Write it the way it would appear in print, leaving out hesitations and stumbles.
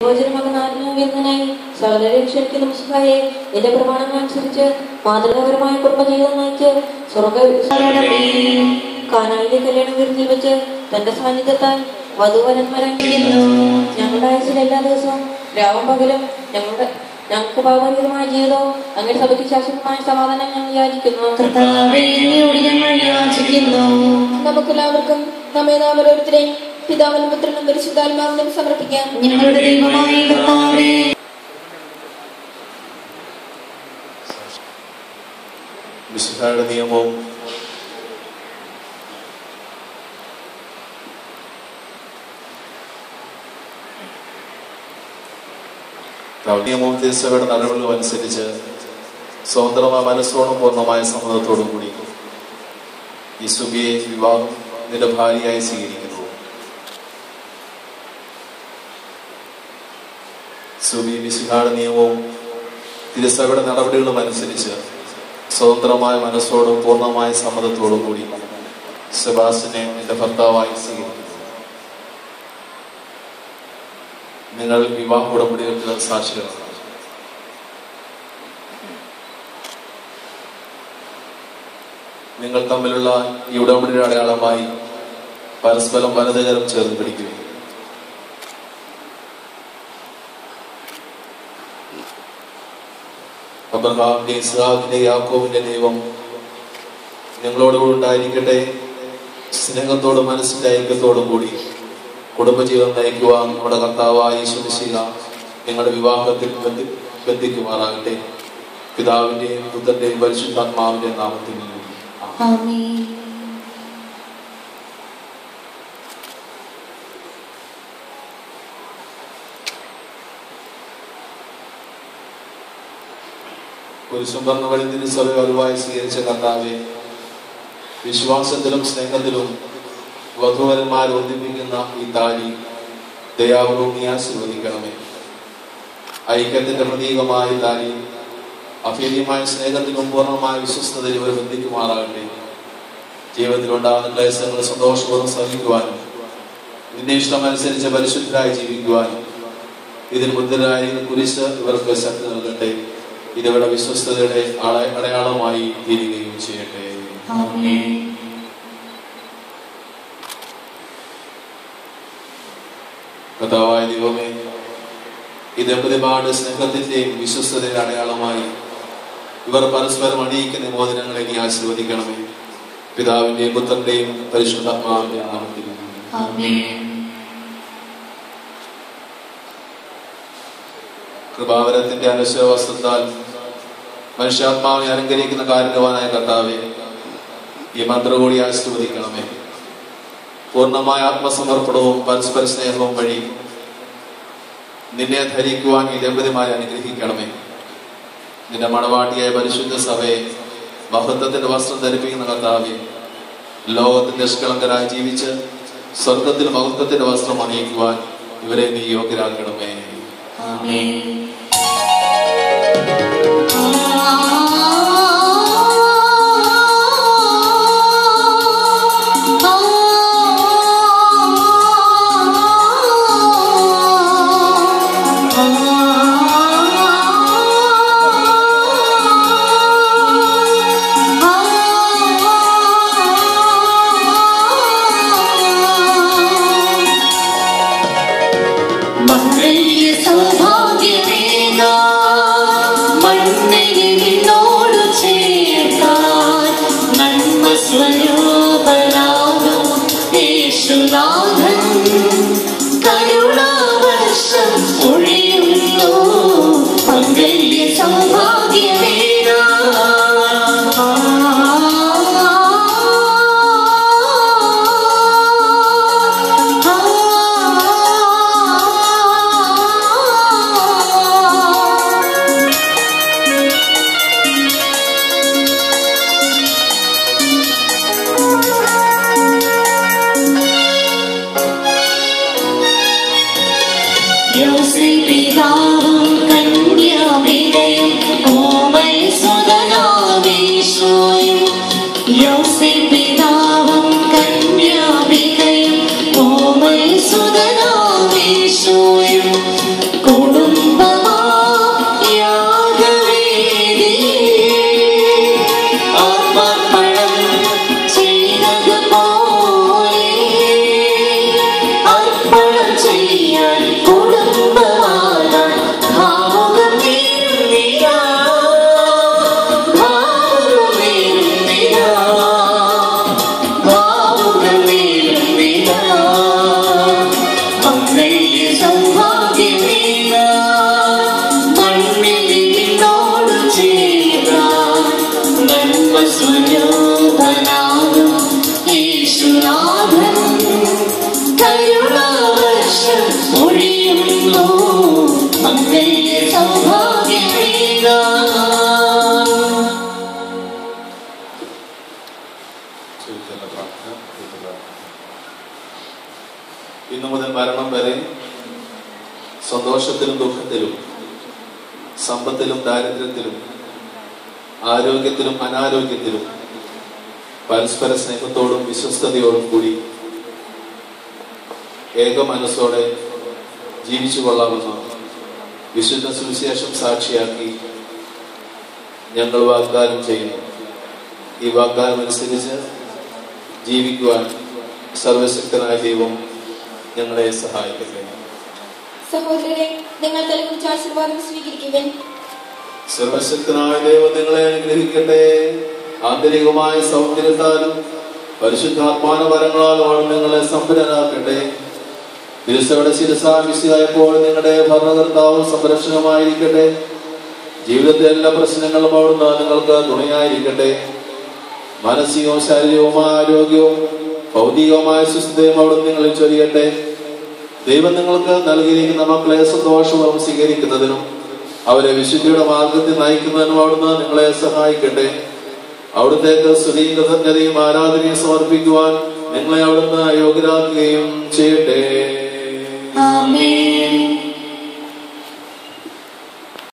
ായി സകലരെ ക്ഷണിക്കുന്ന മുസ്ലിയെ എന്റെ പ്രമാണങ്ങൾ അനുസരിച്ച് മാതൃകാപരമായ കുടുംബജീവിതം നയിച്ച് കാനായിലെ കല്യാണ വിരുന്നിൽ വെച്ച് തന്റെ സാന്നിധ്യത്താൽ വധുവരന്മാരായിരിക്കുന്നു. ഞങ്ങളുടെ ആയുസിൽ എല്ലാ ദിവസവും രാവും പകലും ഞങ്ങൾക്ക് ഭാവനീയമായ ജീവിതവും അങ്ങനെ സഭയ്ക്ക് ശാശ്വതമായ സമാധാനം ഞങ്ങൾ യാചിക്കുന്നു. നമുക്കെല്ലാവർക്കും നമ്മെ നാം ഓരോരുത്തരെയും പിതാവിനും പുത്രനും പരിശുദ്ധാത്മാവിനും സമർപ്പിക്കാം. ഞങ്ങളുടെ ദൈവമായ കർത്താവേ, വിശുദ്ധയുടെ നിയമവും നിയമവും തിരുസഭയുടെ നടപടികളും അനുസരിച്ച് സ്വതന്ത്രമായ മനസ്സോടും പൂർണ്ണമായ സമ്മതത്തോടും കൂടി ഈ സുബിയെ വിവാഹം നിന്റെ ഭാര്യയായി സ്വീകരിക്കുന്നു. സുബി വിശുദ്ധയുടെ നിയമവും തിരുസഭയുടെ നടപടികളും അനുസരിച്ച് സ്വതന്ത്രമായ മനസ്സോടും പൂർണ്ണമായ സമ്മതത്തോടും കൂടി സെബാസ്റ്റിനെ നിന്റെ ഭർത്താവായി സ്വീകരിക്കുന്നു. നിങ്ങൾ വിവാഹ ഉടമ്പടികൾക്ക് സാക്ഷികളാണ്. നിങ്ങൾ തമ്മിലുള്ള ഈ ഉടമ്പടിയുടെ അടയാളമായി പരസ്പരം വലതുകരം ചേർന്ന് പിടിക്കുകയും അബ്രഹാമിന്റെ ഇസ്ഹാക്കിന്റെ യാക്കോബിന്റെ ദൈവം നിങ്ങളോടുകൂടി ഉണ്ടായിരിക്കട്ടെ. സ്നേഹത്തോടും മനസ്സിന്റെ ഐക്യത്തോടും കൂടി കുടുംബജീവിതം നയിക്കുവാൻ നമ്മുടെ കർത്താവായ യേശു മിശിഹ നിങ്ങളുടെ വിവാഹത്തിൽ ബന്ധിക്കുമാറാകട്ടെ. പിതാവിന്റെയും പുത്രന്റെയും പരിശുദ്ധാത്മാവിന്റെയും നാമത്തിൽ ആമേൻ. പുരുഷൻ പറഞ്ഞ വഴി തിരുസഭ വലുവായി സ്വീകരിച്ച കർത്താവെ, വിശ്വാസത്തിലും സ്നേഹത്തിലും വധുവരന്മാരെ ഒന്നിപ്പിക്കുന്ന ഈ താലി ദയാപൂർവം നീ ആശീർവദിക്കണമേ. ഐക്യത്തിന്റെ പ്രതീകമായ താലി അഭേദ്യമായ സ്നേഹത്തിലും പൂർണ്ണമായ വിശ്വസ്തതയും ഇവർ ബന്ധിക്കുമാറാകട്ടെ. ജീവിതത്തിലുണ്ടാകുന്ന ക്ലേശങ്ങൾ സന്തോഷപൂർവ്വം സഹിക്കുവാനും നിന്റെ ഇഷ്ടമനുസരിച്ച് പരിശുദ്ധരായി ജീവിക്കുവാനും ഇതിന് ബുദ്ധരായ കുരിശ് ഇവർക്ക് ശക്തി നൽകട്ടെ. ഇതവരുടെ വിശ്വസ്തതയുടെ അടയാളമായി തീരുകയും ചെയ്യട്ടെ. കർത്താവായ ദൈവമേ, ഈ ദമ്പതിമാരുടെ സ്നേഹത്തിന്റെയും വിശ്വസ്തതയുടെ അടയാളമായി ഇവർ പരസ്പരം അണിയിക്കുന്ന മോചനങ്ങളെ നീ ആശീർവദിക്കണമേ. പിതാവിന്റെയും പുത്രന്റെയും പരിശുദ്ധാത്മാവിന്റെയും നാമത്തിൽ കൃപാവരത്തിന്റെ അനുശോവസ്ത്രത്താൽ മനുഷ്യാത്മാവിനെ അലങ്കരിക്കുന്ന കാരുണ്യവാനായ കർത്താവെ, ഈ മന്ത്രം കൂടി ആശീർവദിക്കണമേ. പൂർണ്ണമായ ആത്മസമർപ്പണവും പരസ്പര സ്നേഹവും വഴി നിന്നെ ധരിക്കുവാൻ ഈ ദമ്പതിമാരെ അനുഗ്രഹിക്കണമേ. നിന്റെ മണവാട്ടിയായ പരിശുദ്ധ സഭയെ മഹത്വത്തിന്റെ വസ്ത്രം ധരിപ്പിക്കുന്ന കർത്താവെ, ലോകത്തിന്റെ നിഷ്കളങ്കരായി ജീവിച്ച് സ്വർഗത്തിൽ മഹത്വത്തിന്റെ വസ്ത്രം അണിയിക്കുവാൻ ഇവരെ നീ യോഗ്യരാക്കണമേ. വരെ സന്തോഷത്തിലും ദുഃഖത്തിലും, സമ്പത്തിലും ദാരിദ്ര്യത്തിലും, ആരോഗ്യത്തിലും അനാരോഗ്യത്തിലും പരസ്പര സ്നേഹത്തോടും വിശ്വസ്തയോടും കൂടി ഏക മനസ്സോടെ ജീവിച്ചു കൊള്ളാമെന്ന് വിശുദ്ധ സുവിശേഷം സാക്ഷിയാക്കി ഞങ്ങൾ വാഗ്ദാനം ചെയ്യുന്നു. ഈ വാഗ്ദാനം അനുസരിച്ച് ജീവിക്കുവാൻ സർവശക്തനായ ദൈവം ഞങ്ങളെ സഹായിക്കട്ടെ. സഹോദരരെ, നിങ്ങൾ തലകുറിച്ച് ആശീർവാദം സ്വീകരിക്കുവാൻ. സർവശക്തനായ ദൈവം നിങ്ങളെ അനുഗ്രഹിക്കട്ടെ. ആന്തരികമായ സൗന്ദര്യത്താലും പരിശുദ്ധാത്മാന വരങ്ങളാലും നിങ്ങളെ സമ്പന്നരാക്കട്ടെ. തിരുസഭയുടെ ശിരസാവിശയായപ്പോൾ നിങ്ങളുടെ ഭരണകർത്താവും സംരക്ഷണമായിരിക്കട്ടെ. ജീവിതത്തിലെ എല്ലാ പ്രശ്നങ്ങളും അവിടുന്ന് നിങ്ങൾക്ക് തുണയായിരിക്കട്ടെ. മാനസികവും ശാരീരികവുമായ ആരോഗ്യവും ഭൗതികവുമായ സുസ്ഥിരയും അവിടുന്ന് നിങ്ങളിൽ ചൊരിയട്ടെ. ദൈവം നിങ്ങൾക്ക് നൽകിയിരിക്കുന്ന മക്കളെ സന്തോഷവും സ്വീകരിക്കുന്നതിനും അവരെ വിശുദ്ധിയുടെ മാർഗത്തിൽ നയിക്കുന്നതിനും അവിടുന്ന് നിങ്ങളെ സഹായിക്കട്ടെ. അവിടുത്തേക്ക് സ്തുതിയും കൃതജ്ഞതയും ആരാധനയും സമർപ്പിക്കുവാൻ നിങ്ങളെ അവിടുന്ന് യോഗ്യരാക്കുകയും ചെയ്യട്ടെ.